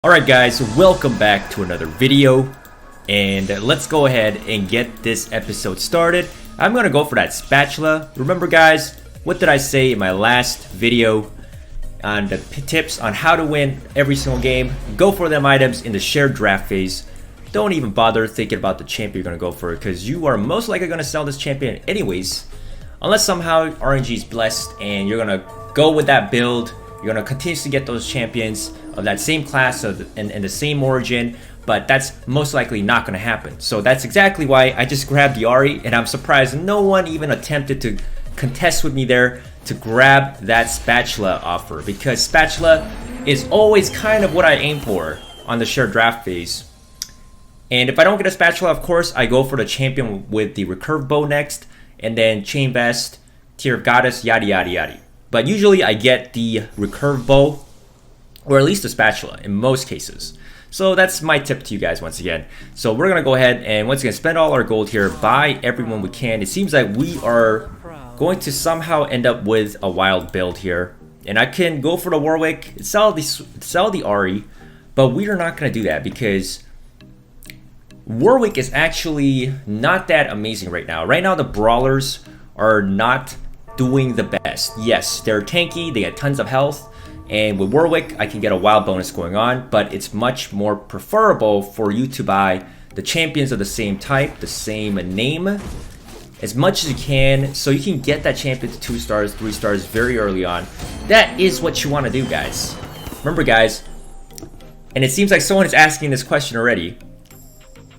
Alright guys, welcome back to another video, and let's go ahead and get this episode started. I'm gonna go for that spatula. Remember guys, what did I say in my last video on the tips on how to win every single game? Go for them items in the shared draft phase. Don't even bother thinking about the champion you're gonna go for, because you are most likely gonna sell this champion anyways, unless somehow RNG is blessed and you're gonna go with that build. You're going to continuously get those champions of that same class and the same origin, but that's most likely not going to happen. So that's exactly why I just grabbed the Ari, and I'm surprised no one even attempted to contest with me there to grab that spatula offer, because spatula is always kind of what I aim for on the shared draft phase. And if I don't get a spatula, of course, I go for the champion with the recurve bow next, and then chain vest, tier of goddess, yada yada yada. But usually I get the recurve bow, or at least a spatula in most cases. So that's my tip to you guys once again. So we're going to go ahead and once again spend all our gold here, buy everyone we can. It seems like we are going to somehow end up with a wild build here. And I can go for the Warwick, sell the Ari, but we are not going to do that because Warwick is actually not that amazing right now. Right now the brawlers are not doing the best. Yes, they're tanky, they get tons of health, and with Warwick I can get a wild bonus going on, but it's much more preferable for you to buy the champions of the same type, the same name, as much as you can, so you can get that champion to 2 stars, 3 stars very early on. That is what you want to do, guys. Remember guys, and it seems like someone is asking this question already,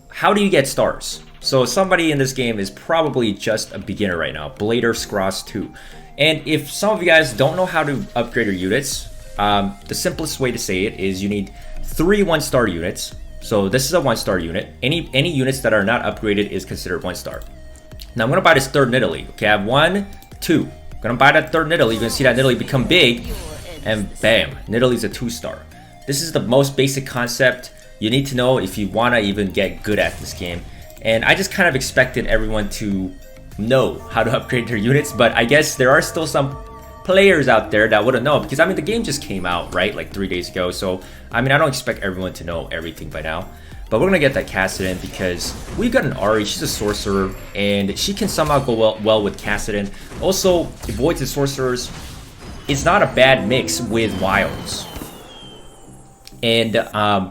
how do you get stars? So somebody in this game is probably just a beginner right now, Blader Scross 2. And if some of you guys don't know how to upgrade your units, the simplest way to say it is you need 3 1-star units. So this is a 1-star unit. Any units that are not upgraded is considered 1-star. Now I'm gonna buy this third Nidalee. Okay, I have 1, 2. I'm gonna buy that third Nidalee. You're gonna see that Nidalee become big, and bam, Nidalee's a 2-star. This is the most basic concept you need to know if you wanna even get good at this game. And I just kind of expected everyone to know how to upgrade their units, but I guess there are still some players out there that wouldn't know, because I mean the game just came out, right, like 3 days ago. So I mean I don't expect everyone to know everything by now, but we're gonna get that Cassidon because we've got an Ari. She's a sorcerer and she can somehow go well with Cassidon. Also, Voids and Sorcerers is not a bad mix with wilds. And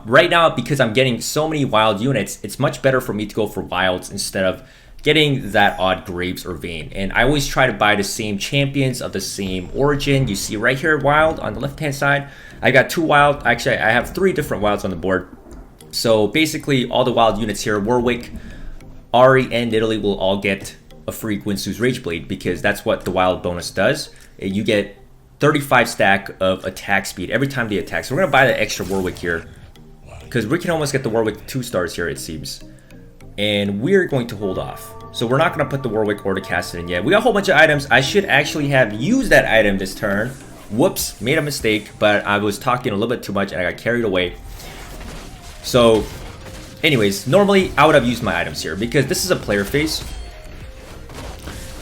right now, because I'm getting so many wild units, it's much better for me to go for wilds instead of getting that odd Graves or Vayne. And I always try to buy the same champions of the same origin. You see right here, wild on the left hand side, I got 2 wild. Actually, I have 3 different wilds on the board. So basically all the wild units here, Warwick, Ari, and Nidalee will all get a free Gwynsu's Rageblade, because that's what the wild bonus does. You get 35 stack of attack speed every time they attack. So we're gonna buy the extra Warwick here, because we can almost get the Warwick 2 stars here, it seems. And we're going to hold off. So we're not gonna put the Warwick or the Cassidon yet. We got a whole bunch of items. I should actually have used that item this turn. Whoops, made a mistake, but I was talking a little bit too much and I got carried away. So anyways, normally I would have used my items here because this is a player phase.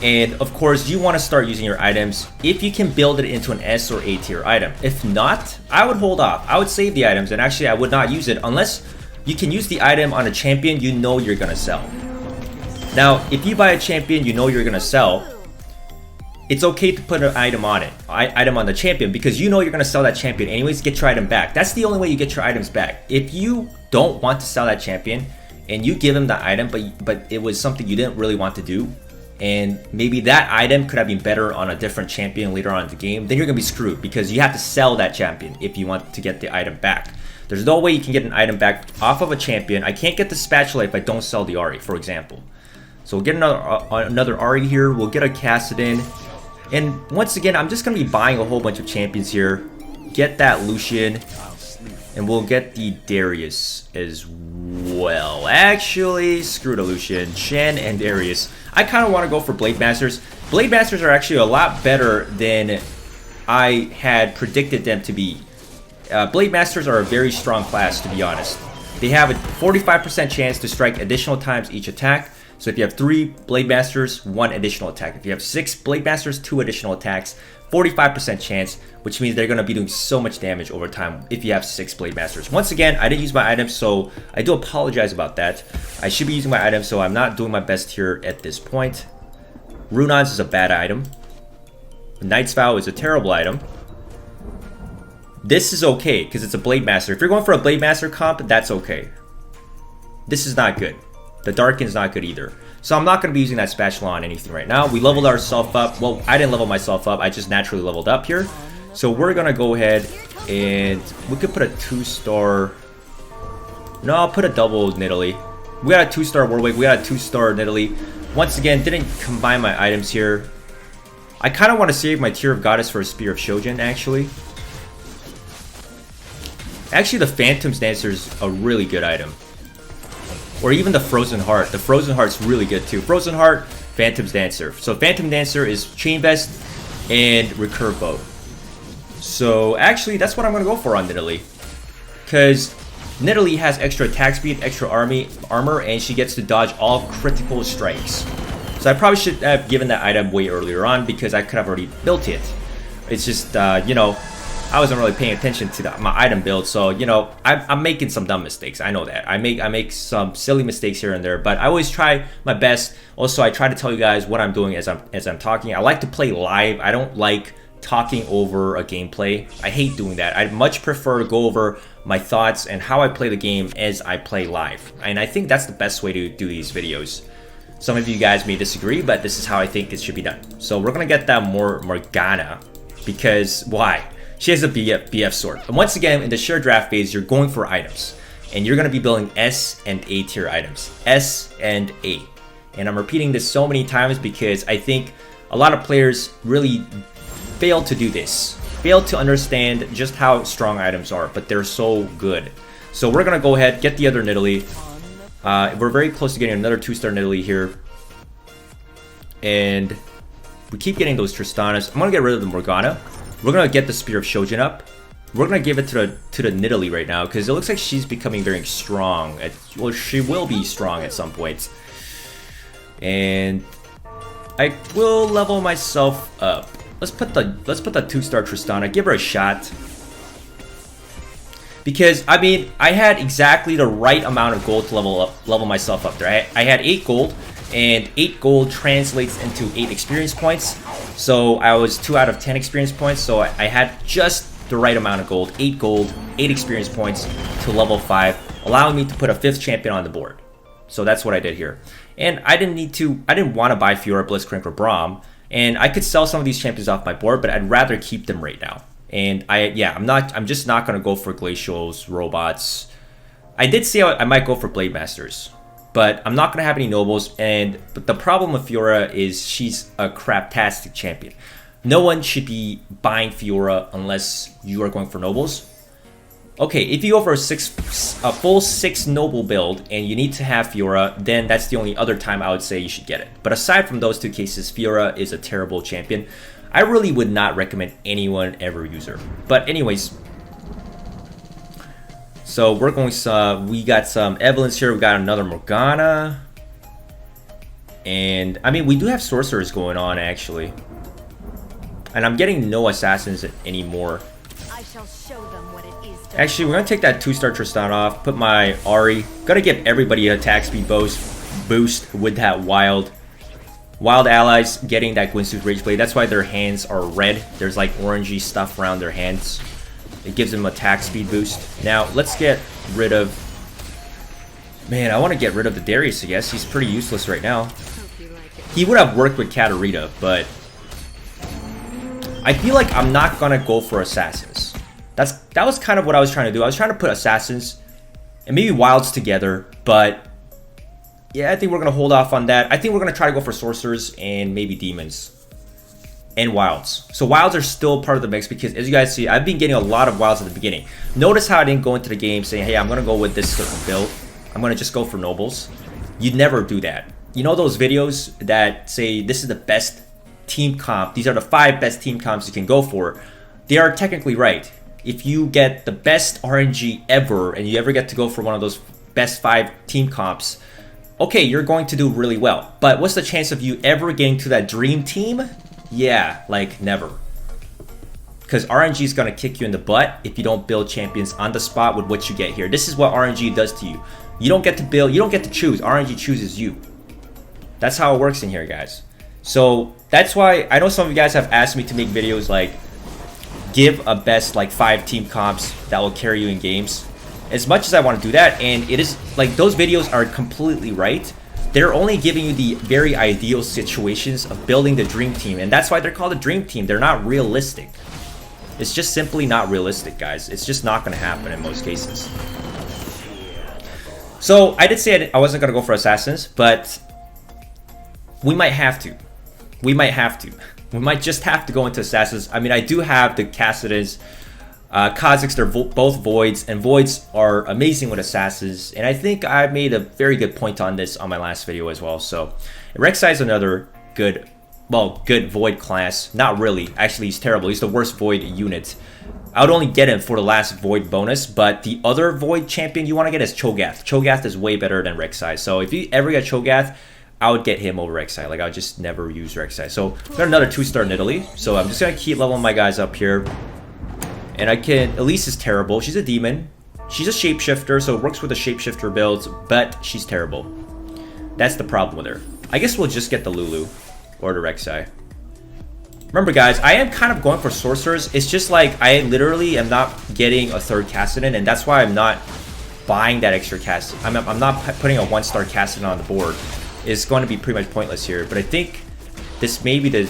And of course, you want to start using your items if you can build it into an S or A tier item. If not, I would hold off. I would save the items, and actually I would not use it unless you can use the item on a champion you know you're going to sell. Now, if you buy a champion you know you're going to sell, it's okay to put an item on it, item on the champion, because you know you're going to sell that champion anyways. Get your item back. That's the only way you get your items back. If you don't want to sell that champion and you give him the item, but it was something you didn't really want to do, and maybe that item could have been better on a different champion later on in the game, then you're gonna be screwed, because you have to sell that champion if you want to get the item back. There's no way you can get an item back off of a champion. I can't get the spatula if I don't sell the Ari, for example. So we'll get another Ari here. We'll get a Cassidon, and once again, I'm just gonna be buying a whole bunch of champions here. Get that Lucian, and we'll get the Darius as well. Actually, screw the Lucian, Shen and Darius. I kind of want to go for Blade Masters. Blade Masters are actually a lot better than I had predicted them to be. Blade Masters are a very strong class, to be honest. They have a 45% chance to strike additional times each attack. So if you have 3 Blade Masters, 1 additional attack. If you have 6 Blade Masters, 2 additional attacks. 45% chance, which means they're going to be doing so much damage over time if you have 6 Blade Masters. Once again, I didn't use my items, so I do apologize about that. I should be using my items, so I'm not doing my best here at this point. Runons is a bad item. Knight's Vow is a terrible item. This is okay, because it's a Blade Master. If you're going for a Blade Master comp, that's okay. This is not good. The Darken's not good either. So I'm not going to be using that spatula on anything right now. We leveled ourselves up. Well, I didn't level myself up. I just naturally leveled up here. So we're going to go ahead and we could put a 2-star. No, I'll put a double Nidalee. We got a 2-star Warwick. We got a 2-star Nidalee. Once again, didn't combine my items here. I kind of want to save my Tear of Goddess for a Spear of Shojin, actually. Actually, the Phantom's Dancer is a really good item. Or even the Frozen Heart. The Frozen Heart's really good too. Frozen Heart, Phantom's Dancer. So Phantom Dancer is Chain Vest and Recurve Bow. So actually, that's what I'm going to go for on Nidalee. Because Nidalee has extra attack speed, extra armor, and she gets to dodge all critical strikes. So I probably should have given that item way earlier on because I could have already built it. It's just, you know, I wasn't really paying attention to my item build, so you know I'm making some dumb mistakes. I know that I make some silly mistakes here and there, but I always try my best. Also, I try to tell you guys what I'm doing as I'm talking. I like to play live. I don't like talking over a gameplay. I hate doing that. I'd much prefer to go over my thoughts and how I play the game as I play live, and I think that's the best way to do these videos. Some of you guys may disagree, but this is how I think it should be done. So we're gonna get that Morgana because why? She has a BF sword. And once again, in the share draft phase, you're going for items. And you're going to be building S and A tier items. S and A. And I'm repeating this so many times because I think a lot of players really fail to do this. Fail to understand just how strong items are, but they're so good. So we're going to go ahead, get the other Nidalee. We're very close to getting another 2-star Nidalee here. And we keep getting those Tristanas. I'm going to get rid of the Morgana. We're going to get the Spear of Shojin up. We're going to give it to the Nidalee right now because it looks like she's becoming very strong. Well, she will be strong at some point. And I will level myself up. Let's put the 2-star Tristana. Give her a shot. Because I mean, I had exactly the right amount of gold to level myself up there. I had 8 gold. And 8 gold translates into 8 experience points. So I was 2 out of 10 experience points. So I had just the right amount of gold. 8 gold, 8 experience points to level 5, allowing me to put a 5th champion on the board. So that's what I did here. And I didn't want to buy Fiora, Blitzcrank, or Braum. And I could sell some of these champions off my board, but I'd rather keep them right now. And I'm just not going to go for Glacials, Robots. I did say I might go for Blade Masters. But I'm not going to have any nobles, but the problem with Fiora is she's a craptastic champion. No one should be buying Fiora unless you are going for nobles. Okay, if you go for a full 6 noble build and you need to have Fiora, then that's the only other time I would say you should get it. But aside from those 2 cases, Fiora is a terrible champion. I really would not recommend anyone ever use her. But anyways, so we're going we got some Evelynns here. We got another Morgana. And I mean, we do have sorcerers going on actually. And I'm getting no assassins anymore. I shall show them what it is to Actually, we're gonna take that 2-star Tristan off, put my Ari. Gonna give everybody an attack speed boost with that wild allies getting that Gwynsu's Rage Blade. That's why their hands are red. There's like orangey stuff around their hands. It gives them attack speed boost. Now, let's get rid of... Man, I want to get rid of the Darius, I guess. He's pretty useless right now. He would have worked with Katarina, but... I feel like I'm not going to go for Assassins. That was kind of what I was trying to do. I was trying to put Assassins and maybe Wilds together, but... Yeah, I think we're going to hold off on that. I think we're going to try to go for Sorcerers and maybe Demons. And Wilds. So Wilds are still part of the mix because, as you guys see, I've been getting a lot of Wilds at the beginning. Notice how I didn't go into the game saying, hey, I'm going to go with this certain build. I'm going to just go for Nobles. You'd never do that. You know those videos that say this is the best team comp? These are the 5 best team comps you can go for. They are technically right. If you get the best RNG ever and you ever get to go for one of those best 5 team comps, okay, you're going to do really well. But what's the chance of you ever getting to that dream team? Yeah, like never. because RNG is going to kick you in the butt if you don't build champions on the spot with what you get here. This is what RNG does to you. You don't get to build, you don't get to choose. RNG chooses you. That's how it works in here, guys. So that's why I know some of you guys have asked me to make videos like give a best like 5 team comps that will carry you in games. As much as I want to do that, and it is like those videos are completely right. They're only giving you the very ideal situations of building the dream team, and that's why they're called a dream team. They're not realistic. It's just simply not realistic, guys. It's just not going to happen in most cases. So I did say I wasn't going to go for assassins, but we might have to. We might have to. We might just have to go into assassins. I mean, I do have the Cassidans. Kazakhs, they're both voids, and voids are amazing with assassins, and I think I made a very good point on this on my last video as well. So Rek'Sai is another good, well, good void class. Not really, actually he's terrible. He's the worst void unit. I would only get him for the last void bonus, but the other void champion you want to get is Cho'Gath. Cho'Gath is way better than Rek'Sai, so if you ever get Cho'Gath, I would get him over Rek'Sai. Like, I would just never use Rek'Sai. So we got another 2-star in Italy, so I'm just gonna keep leveling my guys up here. And I can, Elise is terrible. She's a demon. She's a shapeshifter, so it works with the shapeshifter builds, but she's terrible. That's the problem with her. I guess we'll just get the Lulu or the Rek'Sai. Remember, guys, I am kind of going for sorcerers. It's just like I literally am not getting a 3rd Cassidon, and that's why I'm not buying that extra Cassidon. I'm not putting a 1-star Cassidon on the board. It's going to be pretty much pointless here, but I think this may be the...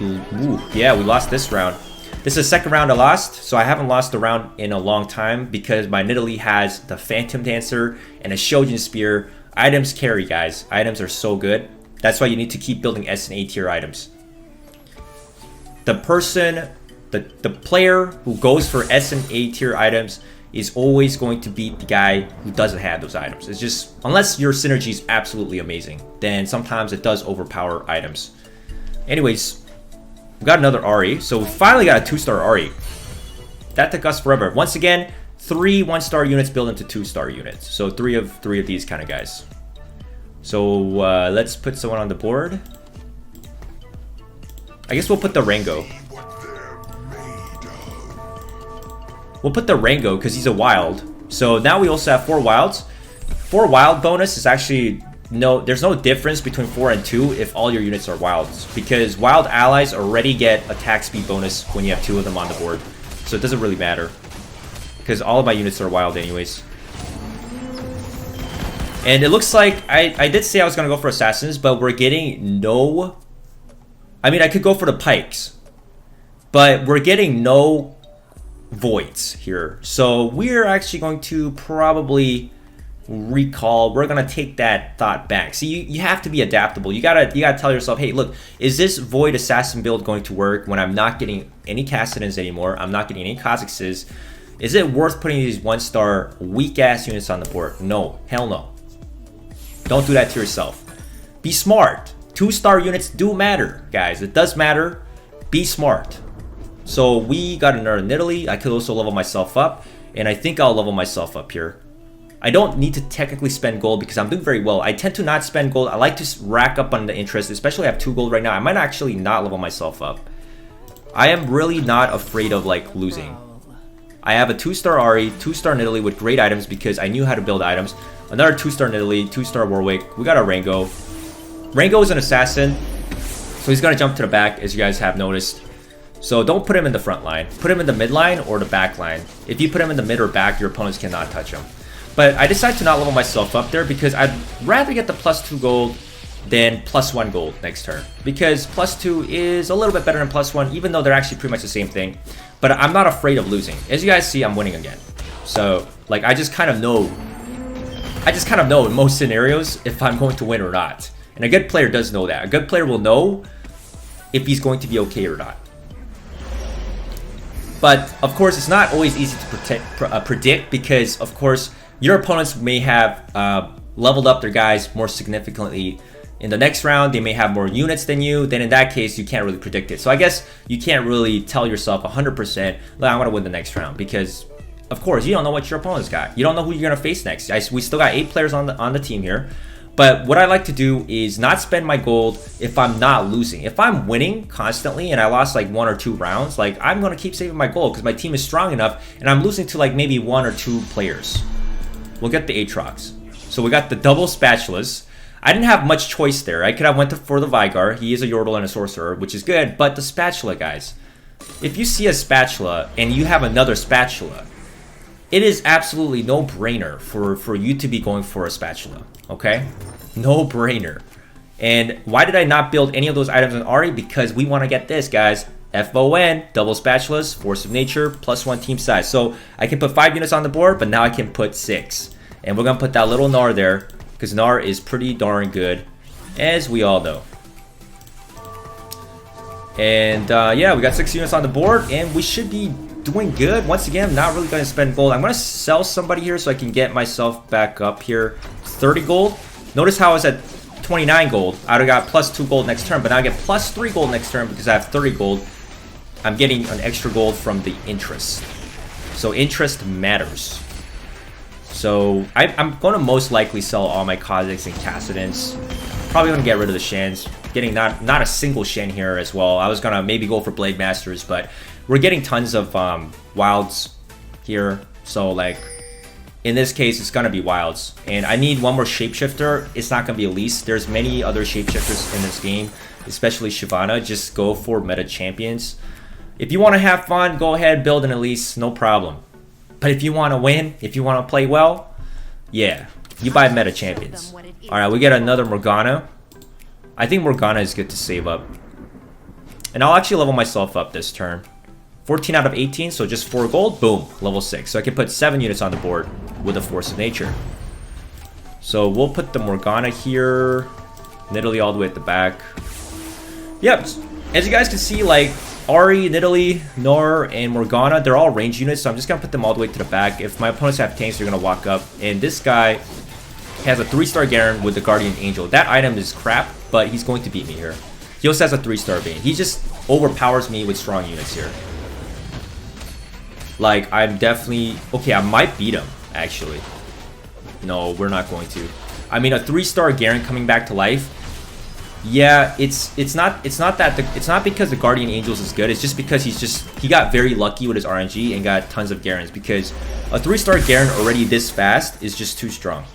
Ooh, yeah, we lost this round. This is the 2nd round I lost, so I haven't lost a round in a long time because my Nidalee has the Phantom Dancer and a Shojin Spear. Items carry, guys. Items are so good. That's why you need to keep building S and A tier items. The person, the player who goes for S and A tier items is always going to beat the guy who doesn't have those items. It's just, unless your synergy is absolutely amazing, then sometimes it does overpower items. Anyways, we got another Ahri, so we finally got a 2-star Ahri. That took us forever. Once again, 3 1-star units build into 2-star units. So 3 of these kind of guys. So let's put someone on the board. I guess we'll put the Rango. We'll put the Rango because he's a wild. So now we also have 4 wilds. 4 wild bonus is actually there's no difference between 4 and 2 if all your units are wilds, because wild allies already get attack speed bonus when you have 2 of them on the board. So it doesn't really matter because all of my units are wild anyways. And it looks like I did say I was going to go for assassins, but we're getting no... I mean, I could go for the pikes, but we're getting no voids here. So we're actually going to probably recall. We're going to take that thought back. See, you have to be adaptable. You gotta tell yourself, hey, look, is this void assassin build going to work when I'm not getting any Cassidans anymore? I'm not getting any Kazakhs. Is it worth putting these 1-star weak-ass units on the board? No. Hell no. Don't do that to yourself. Be smart. 2-star units do matter, guys. It does matter. Be smart. So we got another Nidalee. I could also level myself up, and I think I'll level myself up here. I don't need to technically spend gold because I'm doing very well. I tend to not spend gold. I like to rack up on the interest, especially I have 2 gold right now. I might actually not level myself up. I am really not afraid of like losing. I have a 2-star Ahri, 2-star Nidalee with great items because I knew how to build items. Another 2-star Nidalee, 2-star Warwick. We got a Rango. Rango is an assassin, so he's going to jump to the back, as you guys have noticed. So don't put him in the front line. Put him in the mid line or the back line. If you put him in the mid or back, your opponents cannot touch him. But I decided to not level myself up there because I'd rather get the +2 gold than +1 gold next turn. Because +2 is a little bit better than +1, even though they're actually pretty much the same thing. But I'm not afraid of losing. As you guys see, I'm winning again. So, like, I just kind of know in most scenarios if I'm going to win or not. And a good player does know that. A good player will know if he's going to be okay or not. But, of course, it's not always easy to predict because, of course, your opponents may have leveled up their guys more significantly in the next round. They may have more units than you. Then in that case, you can't really predict it. So I guess you can't really tell yourself 100%, I'm going to win the next round because, of course, you don't know what your opponent's got. You don't know who you're going to face next. We still got 8 players on the team here. But what I like to do is not spend my gold if I'm not losing. If I'm winning constantly and I lost like 1 or 2 rounds, like I'm going to keep saving my gold because my team is strong enough and I'm losing to like maybe 1 or 2 players. We'll get the Aatrox. So we got the double spatulas. I didn't have much choice there. I could have went for the Vigar. He is a Yordle and a Sorcerer, which is good. But the spatula, guys. If you see a spatula and you have another spatula, it is absolutely no-brainer for you to be going for a spatula. Okay? No-brainer. And why did I not build any of those items on Ahri? Because we want to get this, guys. FON, double spatulas, Force of Nature, +1 team size. So I can put 5 units on the board, but now I can put 6. And we're going to put that little Gnar there, because Gnar is pretty darn good, as we all know. And yeah, we got 6 units on the board, and we should be doing good. Once again, I'm not really going to spend gold. I'm going to sell somebody here so I can get myself back up here. 30 gold. Notice how I was at 29 gold. I would have got +2 gold next turn, but now I get +3 gold next turn because I have 30 gold. I'm getting an extra gold from the interest. So interest matters. So I'm going to most likely sell all my Kha'Zix and Kassadins. Probably going to get rid of the Shans. Getting not a single Shen here as well. I was going to maybe go for Blade Masters, but we're getting tons of wilds here. So like in this case, it's going to be wilds. And I need one more shapeshifter. It's not going to be Elise. There's many other shapeshifters in this game, especially Shyvana. Just go for meta champions. If you want to have fun, go ahead, build an Elise, no problem. But if you want to win, if you want to play well, yeah, you buy meta champions. Alright, we get another Morgana. I think Morgana is good to save up. And I'll actually level myself up this turn. 14 out of 18, so just 4 gold, boom, level 6. So I can put 7 units on the board with a Force of Nature. So we'll put the Morgana here, Nidalee all the way at the back. Yep, as you guys can see, like, Ahri, Nidalee, Gnar, and Morgana, they're all range units, so I'm just going to put them all the way to the back. If my opponents have tanks, they're going to walk up. And this guy has a 3-star Garen with the Guardian Angel. That item is crap, but he's going to beat me here. He also has a 3-star Bane. He just overpowers me with strong units here. Like, I'm definitely... Okay, I might beat him, actually. No, we're not going to. I mean, a 3-star Garen coming back to life... Yeah, it's not because the Guardian Angels is good. It's just because he got very lucky with his RNG and got tons of Garens, because a 3-star Garen already this fast is just too strong.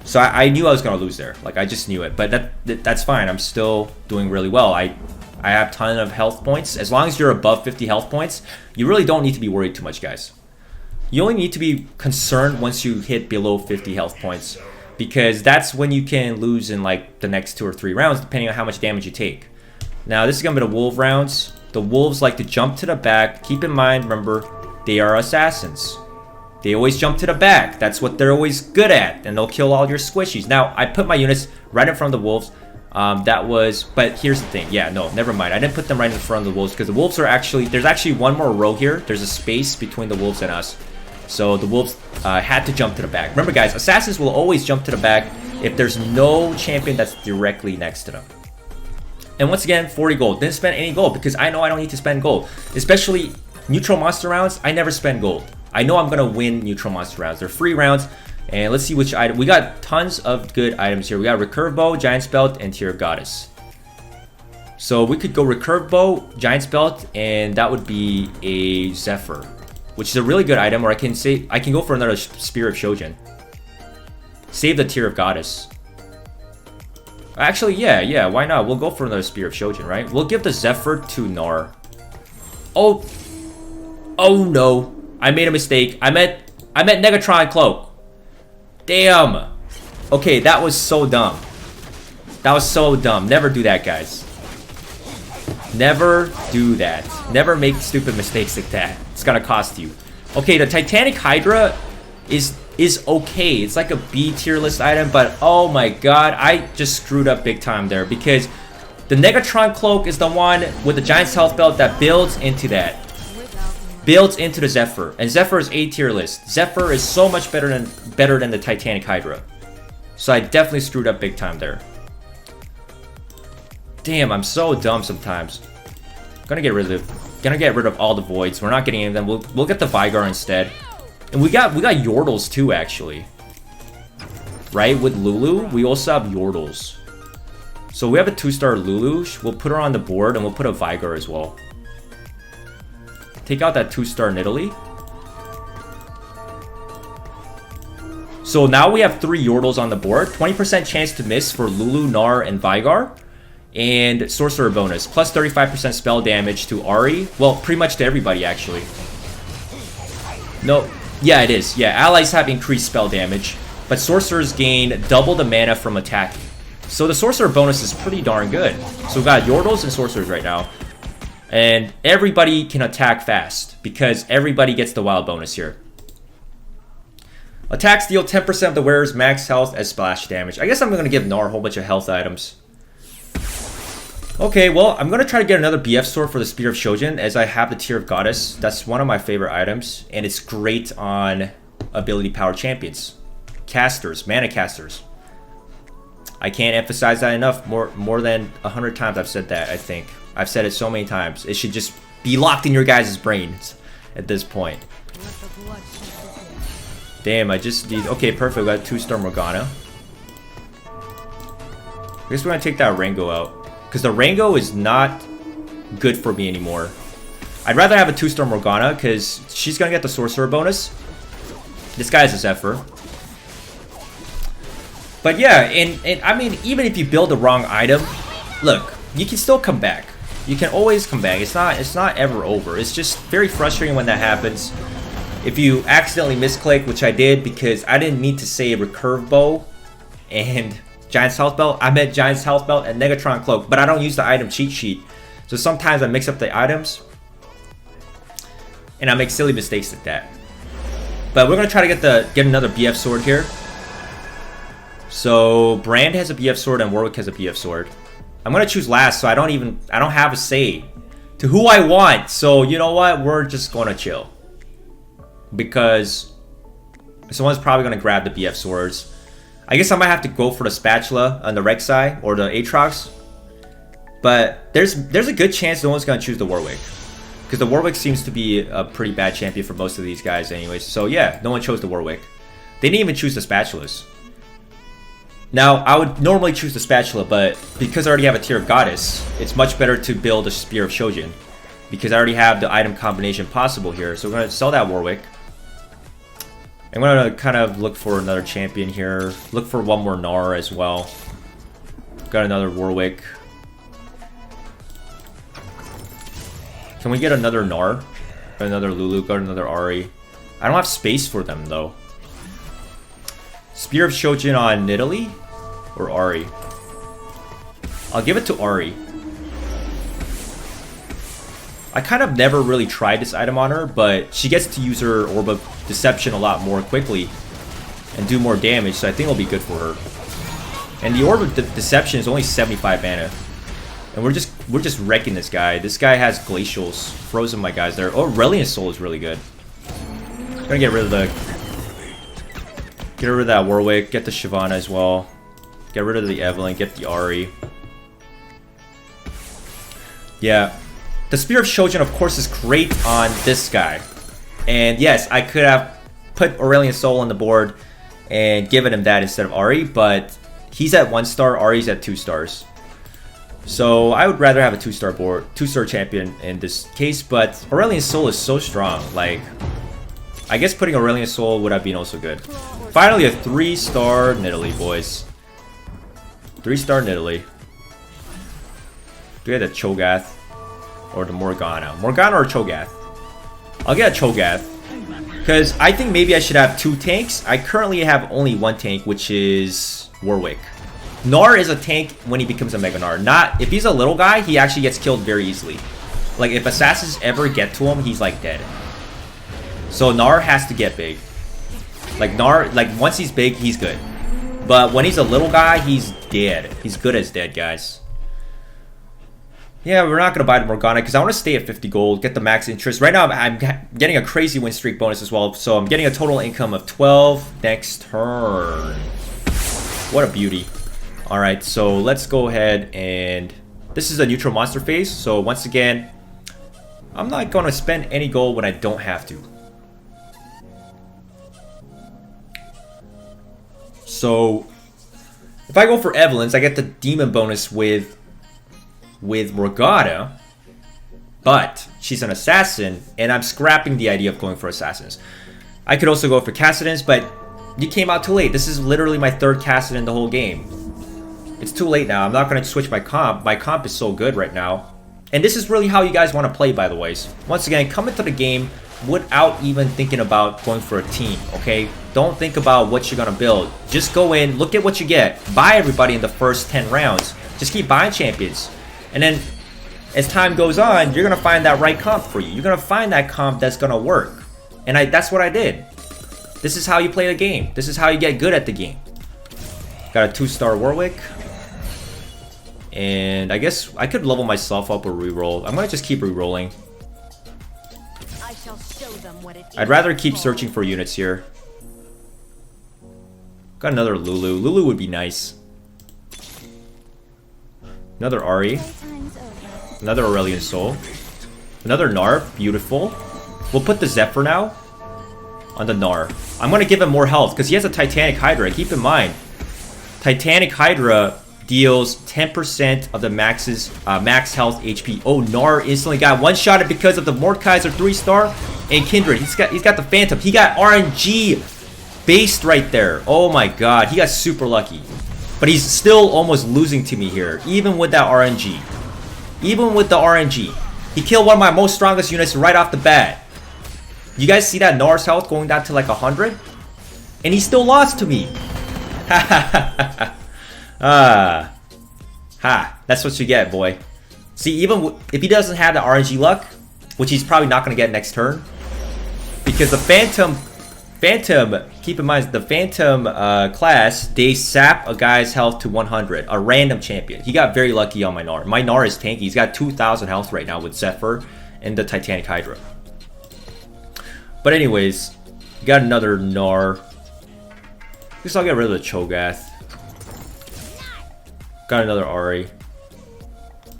So I knew I was gonna lose there. Like, I just knew it. But that's fine. I'm still doing really well. I have a ton of health points. As long as you're above 50 health points, you really don't need to be worried too much, guys. You only need to be concerned once you hit below 50 health points, because that's when you can lose in like the next 2 or 3 rounds, depending on how much damage you take. Now, this is going to be the Wolf rounds. The Wolves like to jump to the back. Keep in mind, remember, they are assassins. They always jump to the back. That's what they're always good at, and they'll kill all your squishies. Now, I put my units right in front of the Wolves. But here's the thing. Yeah, no, never mind. I didn't put them right in front of the Wolves because the Wolves are actually, there's actually one more row here. There's a space between the Wolves and us. So the Wolves had to jump to the back. Remember, guys, assassins will always jump to the back if there's no champion that's directly next to them. And once again, 40 gold. Didn't spend any gold because I know I don't need to spend gold. Especially neutral monster rounds, I never spend gold. I know I'm going to win neutral monster rounds. They're free rounds. And let's see which item. We got tons of good items here. We got Recurve Bow, Giant's Belt, and Tear of Goddess. So we could go Recurve Bow, Giant's Belt, and that would be a Zephyr, which is a really good item. Or I can go for another Spear of Shojin. Save the Tear of Goddess. Actually, yeah, why not? We'll go for another Spear of Shojin, right? We'll give the Zephyr to Gnar. Oh no. I made a mistake. I meant Negatron Cloak. Damn. Okay, that was so dumb. That was so dumb. Never do that, guys. Never do that. Never make stupid mistakes like that. It's gonna cost you. Okay, the Titanic Hydra is okay. It's like a B tier list item, but oh my god, I just screwed up big time there, because the Negatron Cloak is the one with the Giant's Health Belt that builds into that. Builds into the Zephyr, and Zephyr is A tier list. Zephyr is so much better than the Titanic Hydra. So I definitely screwed up big time there. Damn, I'm so dumb sometimes. Gonna get rid of all the voids. We're not getting any of them. We'll get the Vigar instead. And we got Yordles too, actually. right, with Lulu, we also have Yordles. So we have a 2-star Lulu. We'll put her on the board, and we'll put a Vigar as well. Take out that 2-star Nidalee. So now we have 3 Yordles on the board. 20% chance to miss for Lulu, Gnar, and Vigar. And Sorcerer bonus. Plus 35% spell damage to Ahri. Well, pretty much to everybody, actually. No. Yeah, it is. Yeah, allies have increased spell damage. But Sorcerers gain double the mana from attacking. So the Sorcerer bonus is pretty darn good. So we've got Yordles and Sorcerers right now. And everybody can attack fast. Because everybody gets the wild bonus here. Attacks deal 10% of the wearer's max health as splash damage. I guess I'm going to give Gnar a whole bunch of health items. Okay, well, I'm going to try to get another BF sword for the Spear of Shojin, as I have the Tear of Goddess. That's one of my favorite items, and it's great on ability power champions. Casters, mana casters. I can't emphasize that enough. More than 100 times I've said that, I think. I've said it so many times. It should just be locked in your guys' brains at this point. Damn, I just need... Okay, perfect. We got 2-star Morgana. I guess we're going to take that Rango out. Because the Rango is not good for me anymore. I'd rather have a 2-star Morgana because she's going to get the Sorcerer bonus. This guy is a Zephyr. But yeah, and I mean, even if you build the wrong item, look, you can still come back. You can always come back. It's not ever over. It's just very frustrating when that happens. If you accidentally misclick, which I did because I didn't mean to say Recurve Bow and Giant's Health Belt. I meant Giant's Health Belt and Negatron Cloak, but I don't use the item cheat sheet. So sometimes I mix up the items and I make silly mistakes like that. But we're gonna try to get another BF sword here. So Brand has a BF sword and Warwick has a BF sword. I'm gonna choose last, so I don't have a say to who I want. So you know what? We're just gonna chill. Because someone's probably gonna grab the BF swords. I guess I might have to go for the Spatula on the Rek'Sai or the Aatrox. But there's a good chance no one's gonna choose the Warwick. Because the Warwick seems to be a pretty bad champion for most of these guys anyways. So yeah, no one chose the Warwick. They didn't even choose the Spatulas. Now, I would normally choose the Spatula, but because I already have a Tear of Goddess, it's much better to build a Spear of Shojin. Because I already have the item combination possible here. So we're gonna sell that Warwick. I'm going to kind of look for another champion here. Look for one more Gnar as well. Got another Warwick. Can we get another Gnar? Got another Lulu. Got another Ahri. I don't have space for them though. Spear of Shojin on Nidalee or Ahri? I'll give it to Ahri. I kind of never really tried this item on her, but she gets to use her Orb of Deception a lot more quickly and do more damage, so I think it'll be good for her. And the Orb of Deception is only 75 mana. And we're just wrecking this guy. This guy has Glacials. Frozen my guys there. Oh, Reliant Soul is really good. Gonna get rid of that Warwick, get the Shyvana as well. Get rid of the Evelynn, get the Ahri. Yeah. The Spear of Shojin, of course, is great on this guy. And yes, I could have put Aurelion Sol on the board and given him that instead of Ahri, but he's at 1 star, Ahri's at 2 stars. So I would rather have a 2-star champion in this case, but Aurelion Sol is so strong. Like, I guess putting Aurelion Sol would have been also good. Finally, a 3-star Nidalee, boys. 3-star Nidalee. Do we have the Cho'Gath? Or the Morgana. Morgana or Cho'Gath? I'll get a Cho'Gath. Because I think maybe I should have 2 tanks. I currently have only 1 tank, which is Warwick. Gnar is a tank when he becomes a Mega Gnar. Not if he's a little guy, he actually gets killed very easily. Like if assassins ever get to him, he's like dead. So Gnar has to get big. Like Gnar, like once he's big, he's good. But when he's a little guy, he's dead. He's good as dead, guys. Yeah, we're not going to buy the Morgana because I want to stay at 50 gold, get the max interest. Right now, I'm getting a crazy win streak bonus as well. So I'm getting a total income of 12 next turn. What a beauty. Alright, so let's go ahead and... This is a neutral monster phase. So once again, I'm not going to spend any gold when I don't have to. So if I go for Evelyn's, I get the demon bonus with Morgana, but she's an assassin, and I'm scrapping the idea of going for assassins. I could also go for Cassidans, but you came out too late. This is literally my third Cassidin the whole game. It's too late now. I'm not going to switch my comp. My comp is so good right now. And this is really how you guys want to play, by the way. Once again, come into the game without even thinking about going for a team, okay? Don't think about what you're going to build. Just go in, look at what you get. Buy everybody in the first 10 rounds. Just keep buying champions. And then as time goes on, you're going to find that right comp for you. You're going to find that comp that's going to work. And that's what I did. This is how you play the game. This is how you get good at the game. Got a 2-star Warwick. And I guess I could level myself up or reroll. I'm going to just keep rerolling. I shall show them what it is. I'd rather keep searching for units here. Got another Lulu. Lulu would be nice. Another Ari. Another Aurelian Soul. Another Gnar. Beautiful. We'll put the Zephyr now on the Gnar. I'm going to give him more health because he has a Titanic Hydra. Keep in mind, Titanic Hydra deals 10% of the max health HP. Oh, Gnar instantly got one-shotted because of the Mordekaiser 3-star and Kindred. He's got the Phantom. He got RNG based right there. Oh my god, he got super lucky. But he's still almost losing to me here, even with that RNG. Even with the RNG. He killed one of my most strongest units right off the bat. You guys see that Gnar's health going down to like 100? And he still lost to me. That's what you get, boy. See, even if he doesn't have the RNG luck, which he's probably not going to get next turn, because the Phantom, keep in mind, the Phantom class, they sap a guy's health to 100, a random champion. He got very lucky on my Gnar. My Gnar is tanky. He's got 2,000 health right now with Zephyr and the Titanic Hydra. But anyways, got another Gnar. I guess I'll get rid of the Cho'Gath. Got another Ari.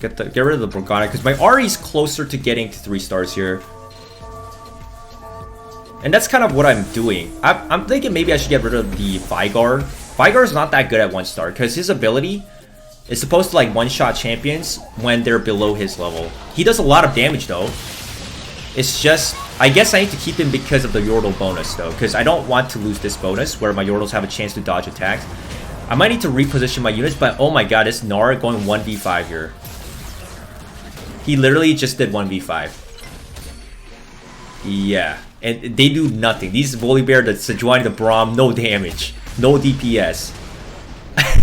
Get rid of the Morgana because my Ari's closer to getting to 3 stars here. And that's kind of what I'm doing. I'm thinking maybe I should get rid of the Vigar. Vigar's not that good at 1-star because his ability is supposed to like one-shot champions when they're below his level. He does a lot of damage though. It's just, I guess I need to keep him because of the Yordle bonus though, because I don't want to lose this bonus where my Yordles have a chance to dodge attacks. I might need to reposition my units, but oh my god, this Gnar going 1v5 here. He literally just did 1v5. Yeah, and they do nothing. These Volibear, the Sejuani, the Braum, no damage. No DPS.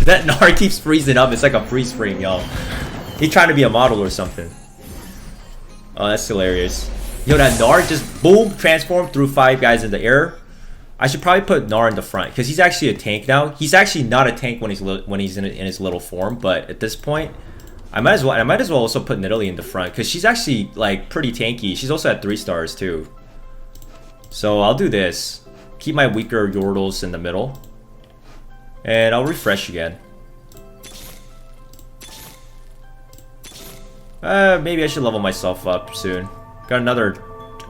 That Gnar keeps freezing up. It's like a freeze frame, y'all. He's trying to be a model or something. Oh, that's hilarious. Yo, that Gnar just boom, transformed through 5 guys in the air. I should probably put Gnar in the front because he's actually a tank now. He's actually not a tank when he's in his little form, but at this point, I might as well also put Nidalee in the front because she's actually like pretty tanky. She's also at 3 stars too. So I'll do this. Keep my weaker Yordles in the middle, and I'll refresh again. Maybe I should level myself up soon. Got another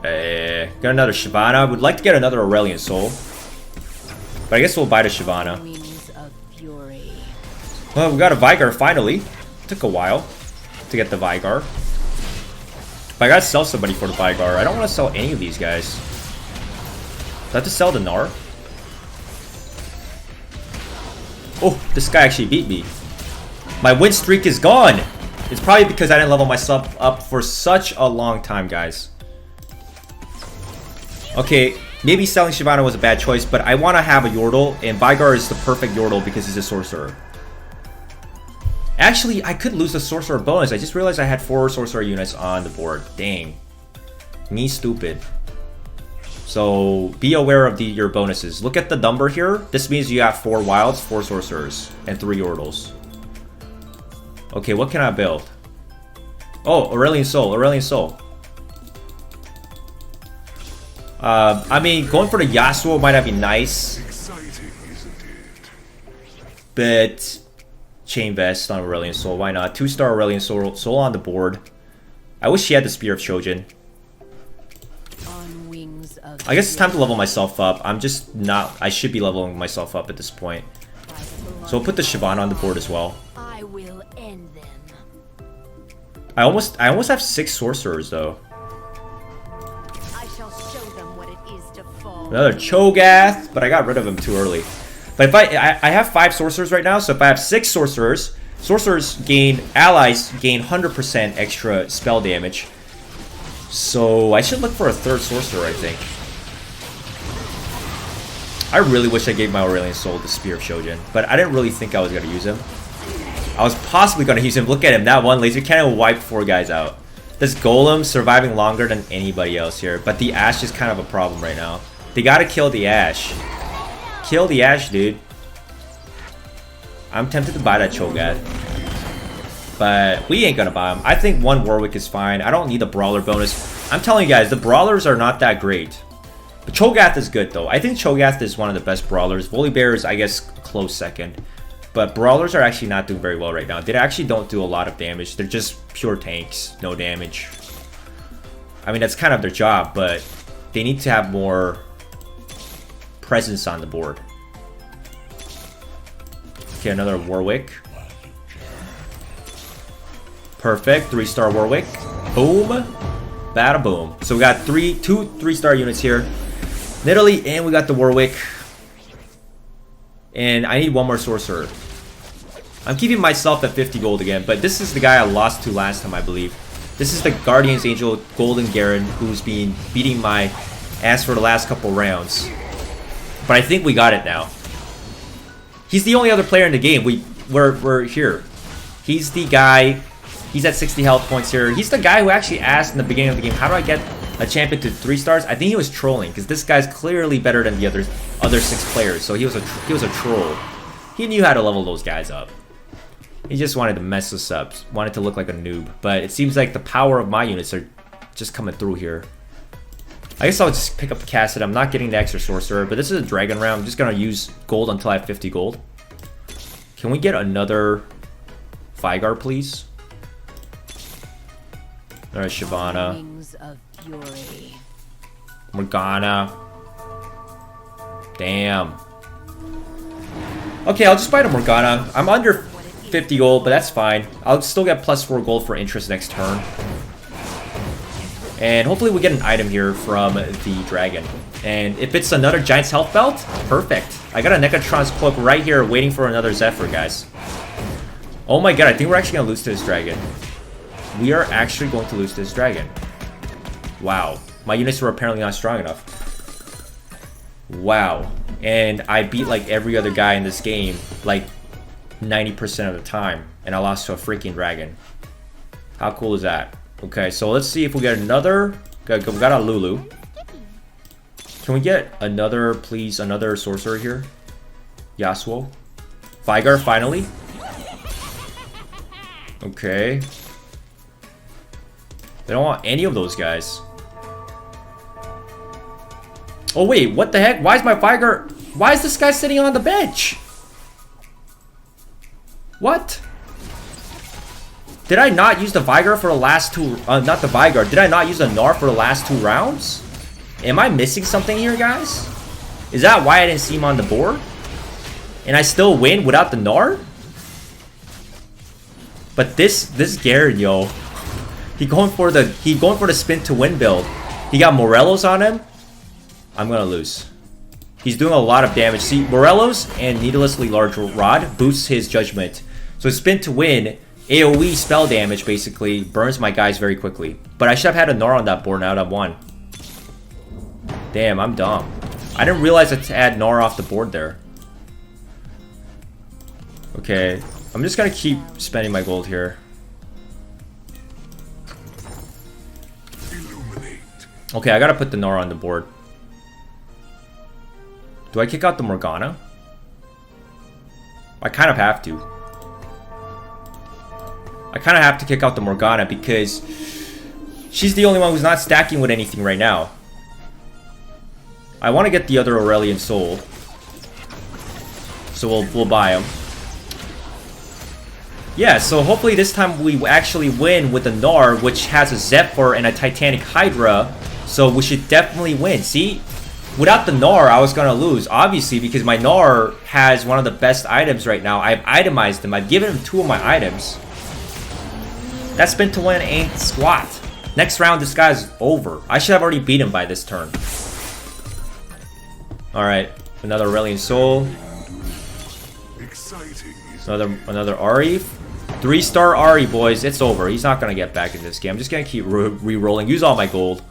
Shyvana. Would like to get another Aurelian Soul, but I guess we'll buy the Shyvana. Well, we got a Vigar finally. Took a while to get the Vigar, but I gotta sell somebody for the Vigar. I don't want to sell any of these guys. Do I have to sell the Gnar? Oh, this guy actually beat me. My win streak is gone. It's probably because I didn't level myself up for such a long time, guys. Okay, maybe selling Shyvana was a bad choice, but I want to have a Yordle, and Vigar is the perfect Yordle because he's a sorcerer. Actually, I could lose the sorcerer bonus. I just realized I had 4 sorcerer units on the board. Dang. Me stupid. So, be aware of your bonuses. Look at the number here. This means you have 4 wilds, 4 sorcerers, and 3 Yordles. Okay, what can I build? Oh, Aurelian Soul, Aurelian Soul. I mean, going for the Yasuo might not be nice. But Chain Vest on Aurelian Soul, why not? 2-star Aurelian Soul on the board. I wish he had the Spear of Shojin. I guess it's time to level myself up. I'm just not... I should be leveling myself up at this point. So we'll put the Shyvana on the board as well. I will end them. I almost have 6 sorcerers though. I shall show them what it is to fall. Another Cho'Gath, but I got rid of him too early. But if I have 5 sorcerers right now, so if I have 6 sorcerers, allies gain 100% extra spell damage. So I should look for a 3rd sorcerer, I think. I really wish I gave my Aurelion Soul the Spear of Shojin, but I didn't really think I was going to use him. I was possibly going to use him. Look at him, that one laser cannon wiped 4 guys out. This Golem surviving longer than anybody else here, but the Ashe is kind of a problem right now. They got to kill the Ashe. Kill the Ashe, dude. I'm tempted to buy that Cho'Gath, but we ain't going to buy him. I think 1 Warwick is fine. I don't need the Brawler bonus. I'm telling you guys, the Brawlers are not that great. But Cho'Gath is good though. I think Cho'Gath is one of the best brawlers. Volibear is, I guess, close second. But brawlers are actually not doing very well right now. They actually don't do a lot of damage. They're just pure tanks, no damage. I mean, that's kind of their job, but they need to have more presence on the board. Okay, another Warwick. Perfect, 3-star Warwick. Boom. Bada boom. So we got 2 3-star units here. Nidalee, and we got the Warwick. And I need 1 more sorcerer. I'm keeping myself at 50 gold again, but this is the guy I lost to last time, I believe. This is the Guardian's Angel Golden Garen, who's been beating my ass for the last couple rounds. But I think we got it now. He's the only other player in the game. We're here. He's the guy. He's at 60 health points here. He's the guy who actually asked in the beginning of the game, how do I get a champion to 3 stars? I think he was trolling, because this guy's clearly better than the other 6 players. So he was a troll. He knew how to level those guys up. He just wanted to mess us up. Wanted to look like a noob. But it seems like the power of my units are just coming through here. I guess I'll just pick up the Cassid. I'm not getting the extra sorcerer, but this is a dragon round. I'm just gonna use gold until I have 50 gold. Can we get another Vygar, please? Alright, Shyvana. Morgana. Damn. Okay, I'll just buy the Morgana. I'm under 50 gold, but that's fine. I'll still get +4 gold for interest next turn. And hopefully we get an item here from the dragon. And if it's another Giant's Health Belt, perfect. I got a Necrotron's Cloak right here waiting for another Zephyr, guys. Oh my god, I think we're actually going to lose to this dragon. We are actually going to lose to this dragon. Wow. My units were apparently not strong enough. Wow. And I beat like every other guy in this game like 90% of the time. And I lost to a freaking dragon. How cool is that? Okay, so let's see if we get another. We got a Lulu. Can we get another, please, another sorcerer here? Yasuo. Vygar, finally. Okay. They don't want any of those guys. Oh wait, what the heck? Why is my Vygar... Why is this guy sitting on the bench? What? Did I not use the Vygar for the last 2... not the Vygar. Did I not use the Gnar for the last 2 rounds? Am I missing something here, guys? Is that why I didn't see him on the board? And I still win without the Gnar? But this Garen, yo. He going for the spin to win build. He got Morelos on him. I'm gonna lose. He's doing a lot of damage. See, Morelos and Needlessly Large Rod boosts his judgment. So spin to win, AoE spell damage basically burns my guys very quickly. But I should have had a Gnar on that board now that I've won. Damn, I'm dumb. I didn't realize I had to add Gnar off the board there. Okay, I'm just gonna keep spending my gold here. Okay, I gotta put the Gnar on the board. Do I kick out the Morgana? I kind of have to. I kind of have to kick out the Morgana because she's the only one who's not stacking with anything right now. I want to get the other Aurelion Soul. So we'll buy him. Yeah, so hopefully this time we actually win with the Gnar, which has a Zephyr and a Titanic Hydra. So we should definitely win. See? Without the Gnar, I was gonna lose, obviously, because my Gnar has one of the best items right now. I've itemized him. I've given him 2 of my items. That spin to win ain't squat. Next round, this guy's over. I should have already beat him by this turn. Alright, another Aurelian Soul. Another Ari. 3-star Ari, boys. It's over. He's not gonna get back in this game. I'm just gonna keep re-rolling. Use all my gold.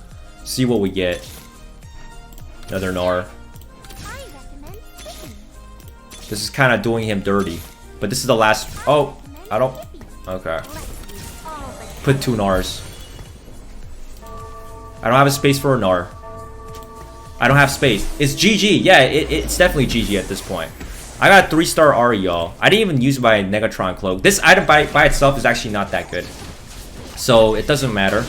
See what we get. Another Gnar. This is kind of doing him dirty. But this is the last... Oh, I don't... Okay. Put 2 Gnars. I don't have a space for a Gnar. I don't have space. It's GG. Yeah, it's definitely GG at this point. I got 3-star Ari, y'all. I didn't even use my Negatron Cloak. This item by itself is actually not that good. So, it doesn't matter.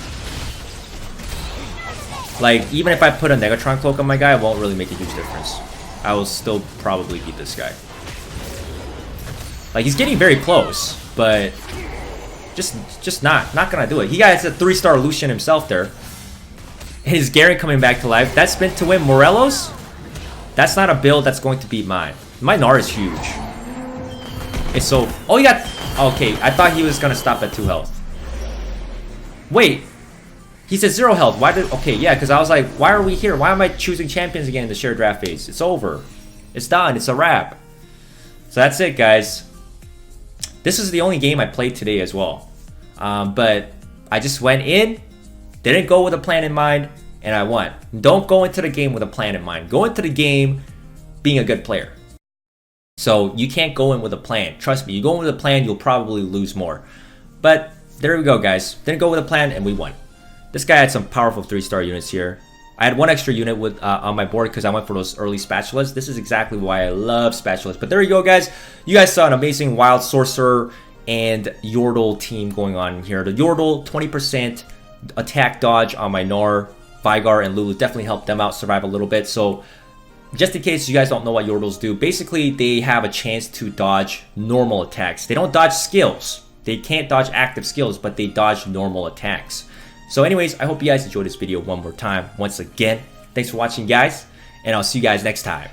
Like, even if I put a Negatron Cloak on my guy, it won't really make a huge difference. I will still probably beat this guy. Like, he's getting very close, but just not gonna do it. He got a 3-star Lucian himself there. His Garen coming back to life. That spin to win Morelos? That's not a build that's going to beat mine. My Gnar is huge. It's so... Oh, he got... Okay, I thought he was gonna stop at 2 health. Wait. He's at 0 health. Why did... Okay, yeah, because I was like, why are we here? Why am I choosing champions again in the shared draft phase? It's over. It's done. It's a wrap. So that's it, guys. This is the only game I played today as well. But I just went in, didn't go with a plan in mind, and I won. Don't go into the game with a plan in mind. Go into the game being a good player. So you can't go in with a plan. Trust me, you go in with a plan, you'll probably lose more. But there we go, guys. Didn't go with a plan, and we won. This guy had some powerful 3-star units here. I had 1 extra unit with on my board because I went for those early spatulas. This is exactly why I love spatulas. But there you go, guys. You guys saw an amazing Wild Sorcerer and Yordle team going on here. The Yordle, 20% attack dodge on my Gnar, Vigar, and Lulu definitely helped them out survive a little bit. So just in case you guys don't know what Yordles do, basically they have a chance to dodge normal attacks. They don't dodge skills. They can't dodge active skills, but they dodge normal attacks. So anyways, I hope you guys enjoyed this video one more time. Once again, thanks for watching, guys, and I'll see you guys next time.